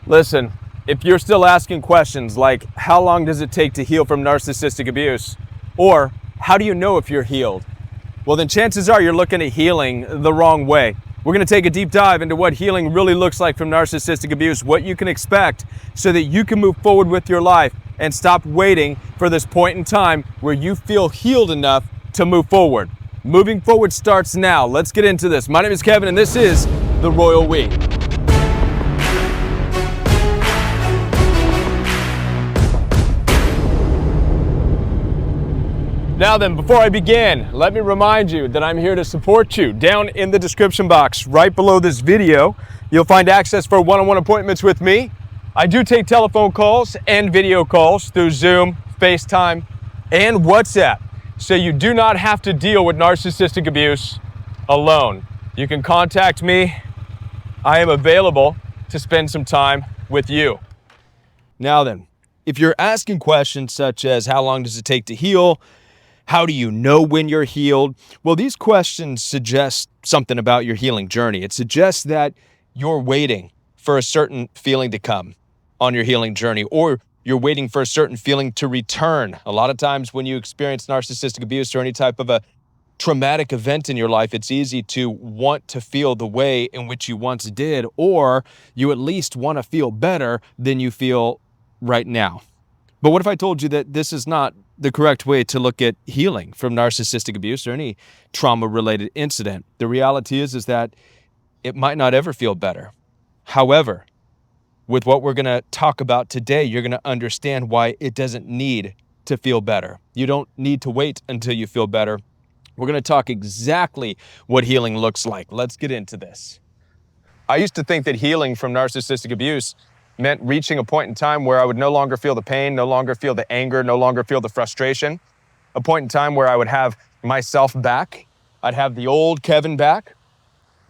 Listen, if you're still asking questions like, how long does it take to heal from narcissistic abuse? Or, how do you know if you're healed? Well, then chances are you're looking at healing the wrong way. We're going to take a deep dive into what healing really looks like from narcissistic abuse, what you can expect so that you can move forward with your life and stop waiting for this point in time where you feel healed enough to move forward. Moving forward starts now. Let's get into this. My name is Kevin, and this is The Royal We. Now then, before I begin, let me remind you that I'm here to support you. Down in the description box, right below this video, you'll find access for one-on-one appointments with me. I do take telephone calls and video calls through Zoom, FaceTime, and WhatsApp. So you do not have to deal with narcissistic abuse alone. You can contact me. I am available to spend some time with you. Now then, if you're asking questions such as how long does it take to heal, how do you know when you're healed? Well, these questions suggest something about your healing journey. It suggests that you're waiting for a certain feeling to come on your healing journey, or you're waiting for a certain feeling to return. A lot of times when you experience narcissistic abuse or any type of a traumatic event in your life, it's easy to want to feel the way in which you once did, or you at least want to feel better than you feel right now. But what if I told you that this is not the correct way to look at healing from narcissistic abuse or any trauma-related incident? The reality is that it might not ever feel better. However, with what we're going to talk about today, you're going to understand why it doesn't need to feel better. You don't need to wait until you feel better. We're going to talk exactly what healing looks like. Let's get into this. I used to think that healing from narcissistic abuse meant reaching a point in time where I would no longer feel the pain, no longer feel the anger, no longer feel the frustration. A point in time where I would have myself back. I'd have the old Kevin back.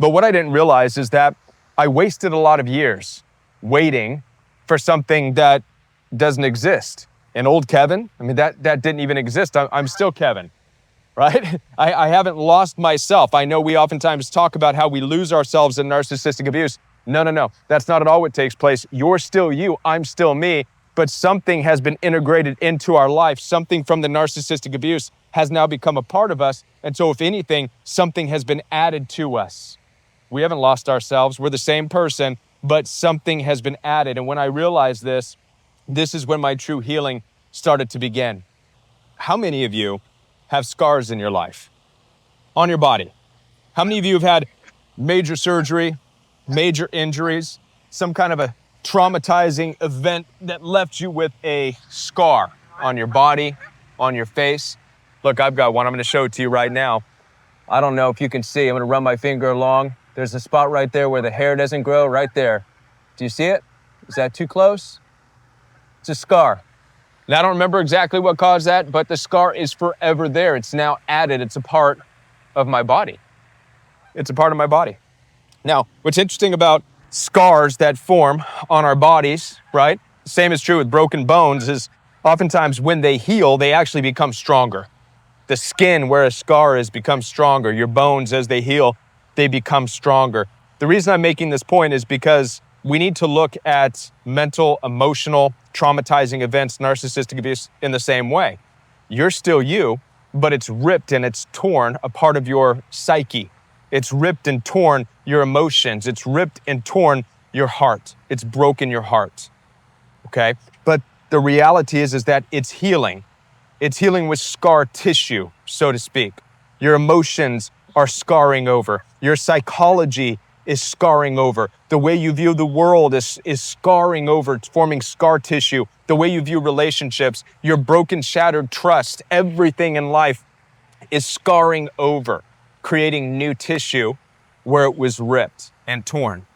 But what I didn't realize is that I wasted a lot of years waiting for something that doesn't exist. And old Kevin, that didn't even exist. I'm still Kevin, right? I haven't lost myself. I know we oftentimes talk about how we lose ourselves in narcissistic abuse. No. That's not at all what takes place. You're still you, I'm still me, but something has been integrated into our life. Something from the narcissistic abuse has now become a part of us. And so if anything, something has been added to us. We haven't lost ourselves. We're the same person, but something has been added. And when I realized this is when my true healing started to begin. How many of you have scars in your life, on your body? How many of you have had major surgery, major injuries, some kind of a traumatizing event that left you with a scar on your body, on your face? Look, I've got one. I'm going to show it to you right now. I don't know if you can see. I'm going to run my finger along. There's a spot right there where the hair doesn't grow, right there. Do you see it? Is that too close? It's a scar. Now, I don't remember exactly what caused that, but the scar is forever there. It's now added. It's a part of my body. It's a part of my body. Now, what's interesting about scars that form on our bodies, right? Same is true with broken bones, is oftentimes when they heal, they actually become stronger. The skin where a scar is becomes stronger. Your bones, as they heal, they become stronger. The reason I'm making this point is because we need to look at mental, emotional, traumatizing events, narcissistic abuse in the same way. You're still you, but it's ripped and it's torn a part of your psyche. It's ripped and torn your emotions. It's ripped and torn your heart. It's broken your heart, okay? But the reality is that it's healing. It's healing with scar tissue, so to speak. Your emotions are scarring over. Your psychology is scarring over. The way you view the world is scarring over. It's forming scar tissue. The way you view relationships, your broken, shattered trust, everything in life is scarring over, creating new tissue where it was ripped and torn.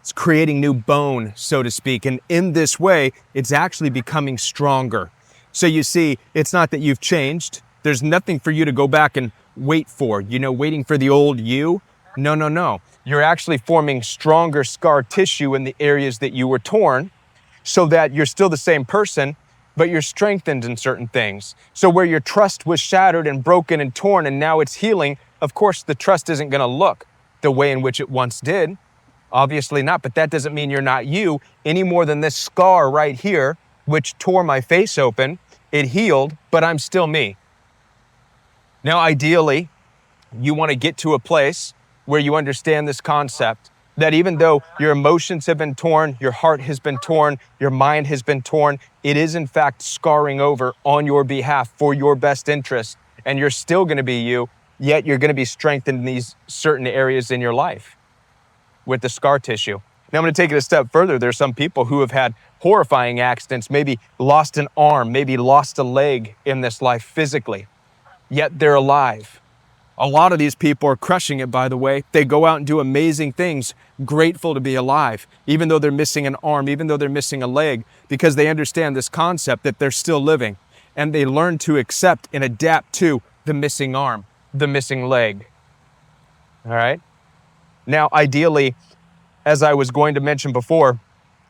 It's creating new bone, so to speak. And in this way, it's actually becoming stronger. So you see, it's not that you've changed. There's nothing for you to go back and wait for, waiting for the old you. No. You're actually forming stronger scar tissue in the areas that you were torn so that you're still the same person, but you're strengthened in certain things. So where your trust was shattered and broken and torn and now it's healing, of course, the trust isn't going to look the way in which it once did. Obviously not, but that doesn't mean you're not you any more than this scar right here, which tore my face open. It healed, but I'm still me. Now, ideally, you want to get to a place where you understand this concept that even though your emotions have been torn, your heart has been torn, your mind has been torn, it is in fact scarring over on your behalf for your best interest, and you're still going to be you, yet you're going to be strengthened in these certain areas in your life with the scar tissue. Now I'm going to take it a step further. There's some people who have had horrifying accidents, maybe lost an arm, maybe lost a leg in this life physically, yet they're alive. A lot of these people are crushing it, by the way. They go out and do amazing things, grateful to be alive, even though they're missing an arm, even though they're missing a leg, because they understand this concept that they're still living. And they learn to accept and adapt to the missing arm, the missing leg. All right? Now, ideally, as I was going to mention before,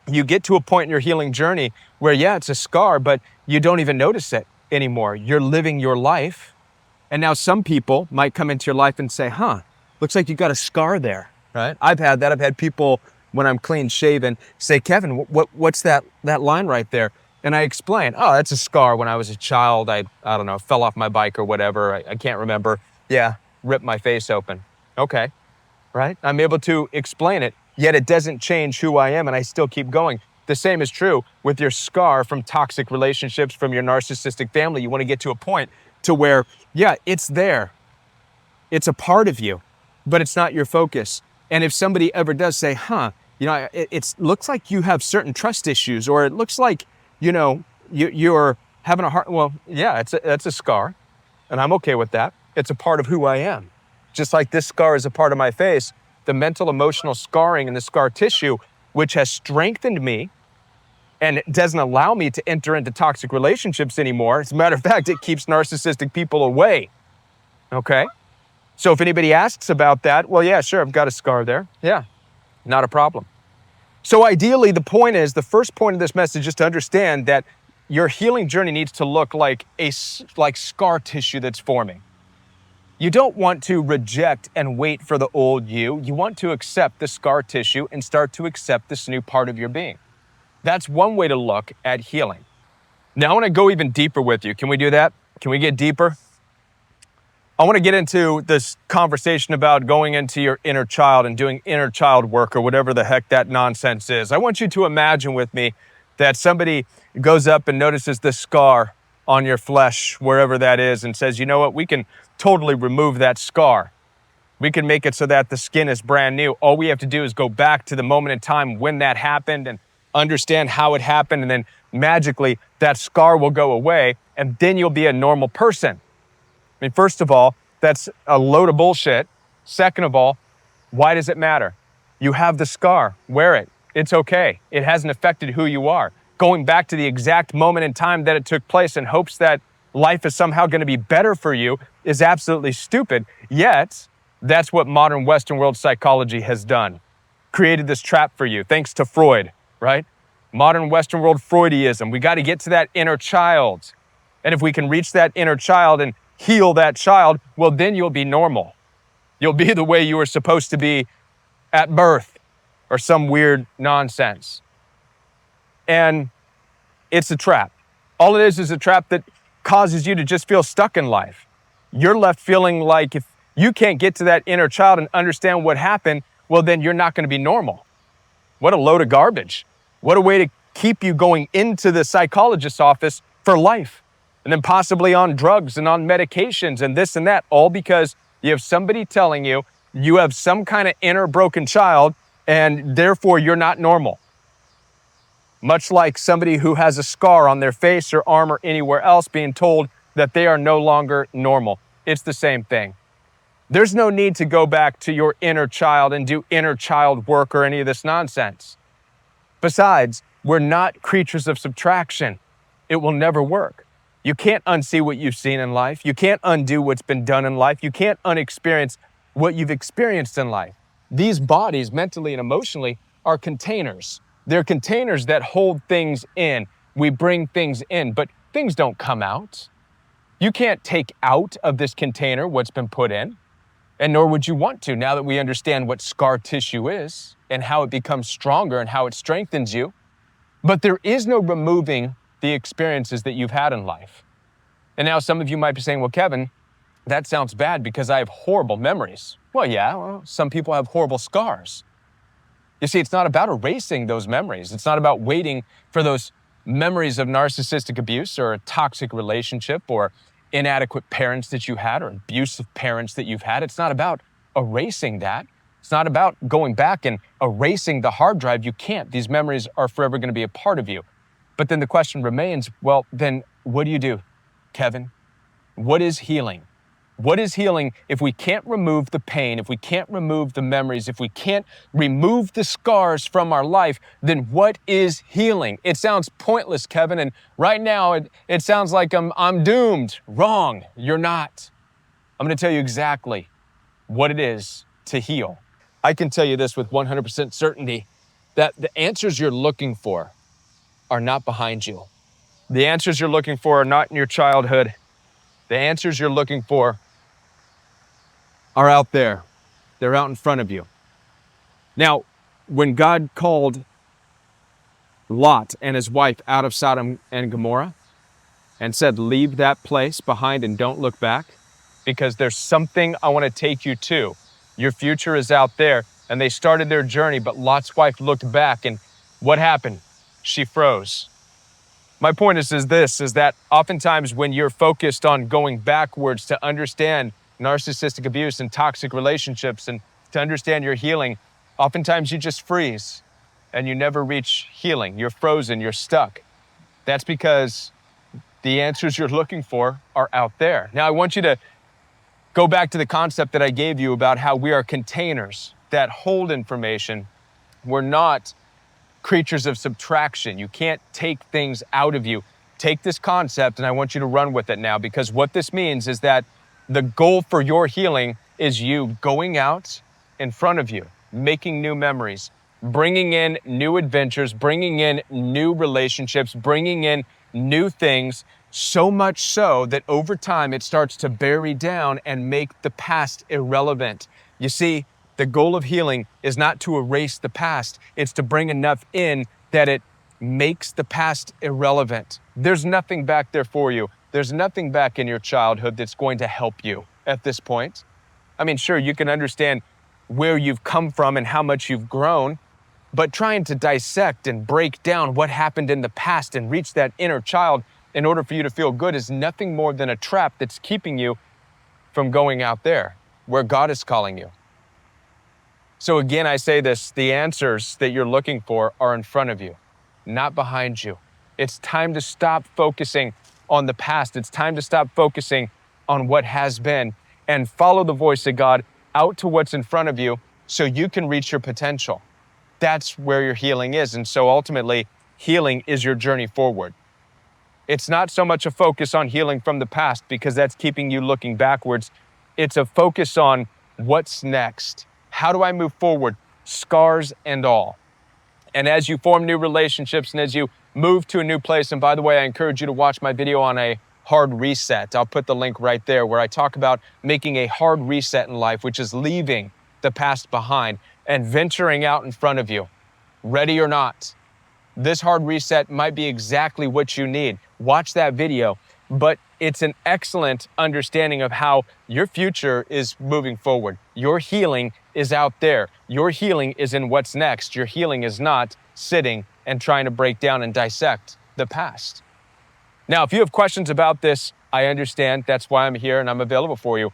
you get to a point in your healing journey where, yeah, it's a scar, but you don't even notice it anymore. You're living your life. And now some people might come into your life and say, looks like you got a scar there, right? I've had that. I've had people, when I'm clean shaven, say, Kevin, what's that line right there? And I explain, that's a scar when I was a child. I don't know, fell off my bike or whatever. I can't remember. Yeah, ripped my face open. Okay, right? I'm able to explain it, yet it doesn't change who I am, and I still keep going. The same is true with your scar from toxic relationships, from your narcissistic family. You want to get to a point to where, yeah, it's there. It's a part of you, but it's not your focus. And if somebody ever does say, it looks like you have certain trust issues, or it looks like, you're having a hard, well, yeah, that's a scar, and I'm okay with that. It's a part of who I am. Just like this scar is a part of my face, the mental, emotional scarring and the scar tissue, which has strengthened me, and it doesn't allow me to enter into toxic relationships anymore. As a matter of fact, it keeps narcissistic people away, okay? So if anybody asks about that, well, yeah, sure, I've got a scar there. Yeah, not a problem. So ideally, the first point of this message is to understand that your healing journey needs to look like scar tissue that's forming. You don't want to reject and wait for the old you. You want to accept the scar tissue and start to accept this new part of your being. That's one way to look at healing. Now I want to go even deeper with you. Can we do that? Can we get deeper? I want to get into this conversation about going into your inner child and doing inner child work, or whatever the heck that nonsense is. I want you to imagine with me that somebody goes up and notices the scar on your flesh, wherever that is, and says, you know what, we can totally remove that scar. We can make it so that the skin is brand new. All we have to do is go back to the moment in time when that happened and understand how it happened, and then magically that scar will go away, and then you'll be a normal person. I mean, first of all, that's a load of bullshit. Second of all, why does it matter? You have the scar, wear it. It's okay. It hasn't affected who you are. Going back to the exact moment in time that it took place in hopes that life is somehow going to be better for you is absolutely stupid. Yet, that's what modern Western world psychology has done. Created this trap for you, thanks to Freud, right? Modern Western world Freudiism. We got to get to that inner child. And if we can reach that inner child and heal that child, well, then you'll be normal. You'll be the way you were supposed to be at birth, or some weird nonsense. And it's a trap. All it is a trap that causes you to just feel stuck in life. You're left feeling like if you can't get to that inner child and understand what happened, well, then you're not going to be normal. What a load of garbage. What a way to keep you going into the psychologist's office for life, and then possibly on drugs and on medications and this and that, all because you have somebody telling you you have some kind of inner broken child and therefore you're not normal. Much like somebody who has a scar on their face or arm or anywhere else being told that they are no longer normal. It's the same thing. There's no need to go back to your inner child and do inner child work or any of this nonsense. Besides, we're not creatures of subtraction. It will never work. You can't unsee what you've seen in life. You can't undo what's been done in life. You can't unexperience what you've experienced in life. These bodies, mentally and emotionally, are containers. They're containers that hold things in. We bring things in, but things don't come out. You can't take out of this container what's been put in, and nor would you want to now that we understand what scar tissue is and how it becomes stronger and how it strengthens you. But there is no removing the experiences that you've had in life. And now some of you might be saying, well, Kevin, that sounds bad because I have horrible memories. Well, yeah, some people have horrible scars. You see, it's not about erasing those memories. It's not about waiting for those memories of narcissistic abuse or a toxic relationship or inadequate parents that you had or abusive parents that you've had. It's not about erasing that. It's not about going back and erasing the hard drive. You can't. These memories are forever going to be a part of you. But then the question remains, well, then what do, Kevin? What is healing? What is healing if we can't remove the pain, if we can't remove the memories, if we can't remove the scars from our life, then what is healing? It sounds pointless, Kevin, and right now it sounds like I'm doomed. Wrong, you're not. I'm going to tell you exactly what it is to heal. I can tell you this with 100% certainty, that the answers you're looking for are not behind you. The answers you're looking for are not in your childhood. The answers you're looking for are out there. They're out in front of you. Now, when God called Lot and his wife out of Sodom and Gomorrah and said, leave that place behind and don't look back, because there's something I want to take you to. Your future is out there. And they started their journey, but Lot's wife looked back, and what happened? She froze. My point is that oftentimes when you're focused on going backwards to understand narcissistic abuse and toxic relationships and to understand your healing, oftentimes you just freeze and you never reach healing. You're frozen, you're stuck. That's because the answers you're looking for are out there. Now, I want you to go back to the concept that I gave you about how we are containers that hold information. We're not creatures of subtraction. You can't take things out of you. Take this concept and I want you to run with it now, because what this means is that the goal for your healing is you going out in front of you, making new memories, bringing in new adventures, bringing in new relationships, bringing in new things, so much so that over time it starts to bury down and make the past irrelevant. You see, the goal of healing is not to erase the past. It's to bring enough in that it makes the past irrelevant. There's nothing back there for you. There's nothing back in your childhood that's going to help you at this point. I mean, sure, you can understand where you've come from and how much you've grown, but trying to dissect and break down what happened in the past and reach that inner child in order for you to feel good is nothing more than a trap that's keeping you from going out there where God is calling you. So again, I say this, the answers that you're looking for are in front of you, not behind you. It's time to stop focusing on the past. It's time to stop focusing on what has been and follow the voice of God out to what's in front of you so you can reach your potential. That's where your healing is. And so ultimately, healing is your journey forward. It's not so much a focus on healing from the past because that's keeping you looking backwards. It's a focus on what's next. How do I move forward? Scars and all. And as you form new relationships and as you move to a new place, and by the way, I encourage you to watch my video on a hard reset. I'll put the link right there where I talk about making a hard reset in life, which is leaving the past behind and venturing out in front of you. Ready or not, this hard reset might be exactly what you need. Watch that video, but it's an excellent understanding of how your future is moving forward. Your healing is out there. Your healing is in what's next. Your healing is not sitting and trying to break down and dissect the past. Now, if you have questions about this, I understand. That's why I'm here and I'm available for you.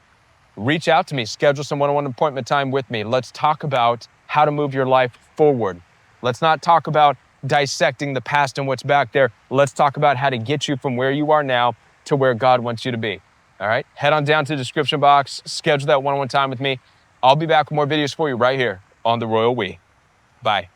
Reach out to me. Schedule some one-on-one appointment time with me. Let's talk about how to move your life forward. Let's not talk about dissecting the past and what's back there. Let's talk about how to get you from where you are now to where God wants you to be. All right? Head on down to the description box. Schedule that one-on-one time with me. I'll be back with more videos for you right here on The Royal We. Bye.